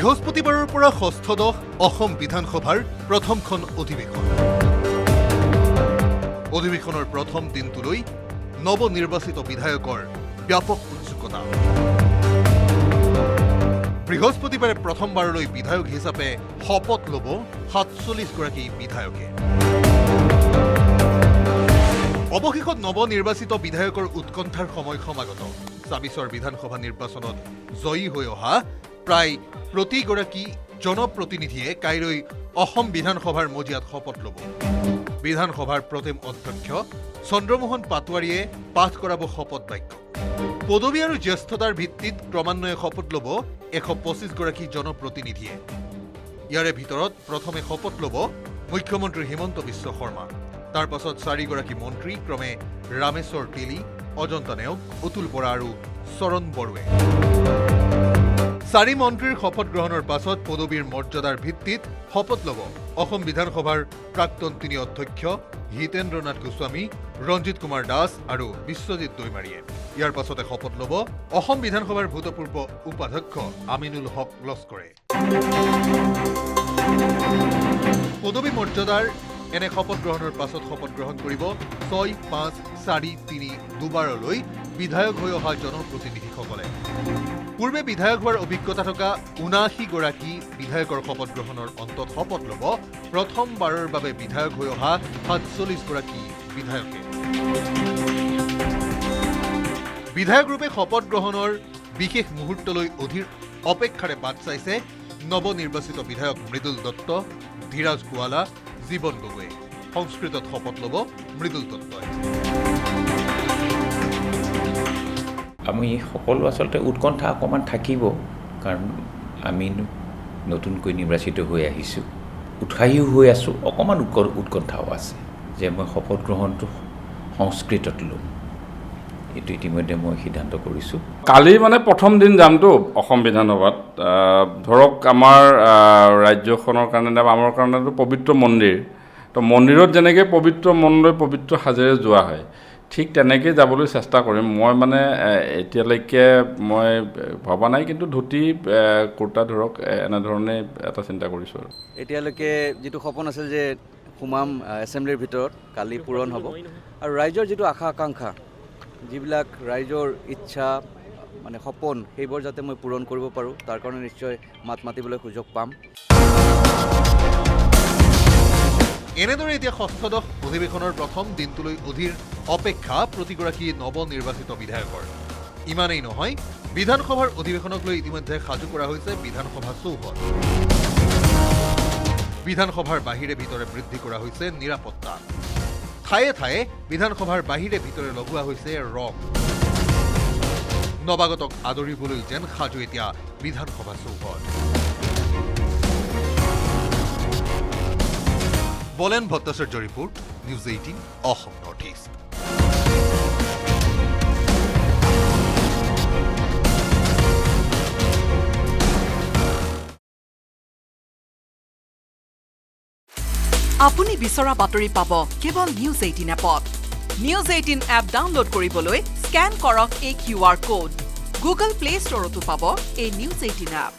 বৃহস্পতিবাৰৰ পৰা ষষ্ঠদশ অসম বিধানসভাৰ প্ৰথমখন অধিৱেশন। অধিৱেশনৰ প্ৰথম দিনটোলৈ নৱনিৰ্বাচিত বিধায়কৰ ব্যাপক উৎসুকতা। বৃহস্পতিবাৰে প্ৰথমবাৰলৈ বিধায়ক হিচাপে শপত ল'ব ৪৭ গৰাকী বিধায়কে। অৱশেষত নৱনিৰ্বাচিত বিধায়কৰ উৎকণ্ঠাৰ সময় সমাগত। ২৬ৰ বিধানসভা নিৰ্বাচনত জয়ী হৈ অহা প্ৰায় প্ৰতিগৰাকী জনপ্ৰতিনিধিয়ে কাইলৈ অসম বিধানসভাৰ মজিয়াত শপত ল'ব। বিধানসভাৰ প্ৰতিম অধ্যক্ষ চন্দ্ৰমোহন পাটোৱাৰীয়ে পাঠ কৰাব শপত বাক্য। পদবী আৰু জ্যেষ্ঠতাৰ ভিত্তিত ক্ৰমান্বয়ে শপত ল'ব ১২৫ গৰাকী জনপ্ৰতিনিধিয়ে। ইয়াৰে ভিতৰত প্ৰথমে শপত ল'ব মুখ্যমন্ত্ৰী হিমন্ত বিশ্ব শৰ্মা। তাৰ পাছত ৪ গৰাকী মন্ত্ৰী ক্ৰমে ৰামেশ্বৰ তেলী, অজন্তা নেওগ, অতুল বৰা আৰু চৰণ বড়োৱে। ৪ মন্ত্ৰীৰ শপত গ্ৰহণৰ পাছত পদবীৰ মৰ্যাদাৰ ভিত্তিত শপত ল'ব অসম বিধানসভাৰ প্ৰাক্তন ৩ অধ্যক্ষ হিতেন্দ্ৰ নাথ গোস্বামী, ৰঞ্জিত কুমাৰ দাস আৰু বিশ্বজিৎ দৈমাৰীয়ে। ইয়াৰ পাছতে শপত ল'ব অসম বিধানসভাৰ ভূতপূৰ্ব উপাধ্যক্ষ আমিনুল হক লস্কৰে। পদবী মৰ্যাদাৰ এনে শপত গ্ৰহণৰ পাছত শপত গ্ৰহণ কৰিব ৬, ৫, ৪, ৩ দুবাৰলৈ বিধায়ক হৈ অহা জনপ্ৰতিনিধিসকলে। পূৰ্বে বিধায়ক হোৱাৰ অভিজ্ঞতা থকা ৭৯ গৰাকী বিধায়কৰ শপত গ্ৰহণৰ অন্তত শপত ল'ব প্ৰথমবাৰৰ বাবে বিধায়ক হৈ অহা ৪৭ গৰাকী বিধায়কে। বিধায়কৰূপে শপত গ্ৰহণৰ বিশেষ মুহূৰ্তলৈ অধীৰ অপেক্ষাৰে বাট চাইছে নৱনিৰ্বাচিত বিধায়ক মৃদুল দত্ত, ধীৰাজ গোৱালা, জীৱন গগৈয়ে। সংস্কৃতত শপত ল'ব মৃদুল দত্তই। আমি সকলো আচলতে উৎকণ্ঠা অকণমান থাকিব, কাৰণ আমি নতুনকৈ নিৰ্বাচিত হৈ আহিছোঁ, উৎসাহীও হৈ আছোঁ, অকণমান উৎকণ্ঠাও আছে যে মই শপত গ্ৰহণটো সংস্কৃতত ল'ম। এইটো ইতিমধ্যে মই সিদ্ধান্ত কৰিছোঁ। কালি মানে প্ৰথম দিন যামতো অসম বিধানসভাত। ধৰক আমাৰ ৰাজ্যখনৰ কাৰণে বা আমাৰ কাৰণেতো পবিত্ৰ মন্দিৰ, তো মন্দিৰত যেনেকৈ পবিত্ৰ মনলৈ পবিত্ৰ সাজেৰে যোৱা হয়, ঠিক তেনেকৈ যাবলৈ চেষ্টা কৰিম। মই মানে এতিয়ালৈকে মই ভবা নাই, কিন্তু ধুতি কুৰ্তা ধৰক এনেধৰণে এটা চিন্তা কৰিছোঁ। আৰু এতিয়ালৈকে যিটো সপোন আছিল যে সোমাম এছেম্বলিৰ ভিতৰত, কালি পূৰণ হ'ব। আৰু ৰাইজৰ যিটো আশা আকাংক্ষা, যিবিলাক ৰাইজৰ ইচ্ছা মানে সপোন, সেইবোৰ যাতে মই পূৰণ কৰিব পাৰোঁ, তাৰ কাৰণে নিশ্চয় মাত মাতিবলৈ সুযোগ পাম। এনেদৰে এতিয়া ষষ্ঠদশ অধিৱেশনৰ প্ৰথম দিনটোলৈ অধীৰ অপেক্ষা প্ৰতিগৰাকী নৱনিৰ্বাচিত বিধায়কৰ। ইমানেই নহয়, বিধানসভাৰ অধিৱেশনক লৈ ইতিমধ্যে সাজু কৰা হৈছে বিধানসভা চৌহদ। বিধানসভাৰ বাহিৰে ভিতৰে বৃদ্ধি কৰা হৈছে নিৰাপত্তা। ঠায়ে ঠায়ে বিধানসভাৰ বাহিৰে ভিতৰে লগোৱা হৈছে ৰং। নৱাগতক আদৰিবলৈ যেন সাজু এতিয়া বিধানসভা চৌহদ। বলেন Bhattacharya report, news 18 Assam north east. আপুনি বিচৰা বাতৰি পাব কেৱল নিউজ 18 এপত। নিউজ 18 এপ ডাউনলোড কৰিবলৈ স্কেন কৰক এই QR কোড। গুগল প্লে ষ্টৰতো পাব এই নিউজ 18 এপ।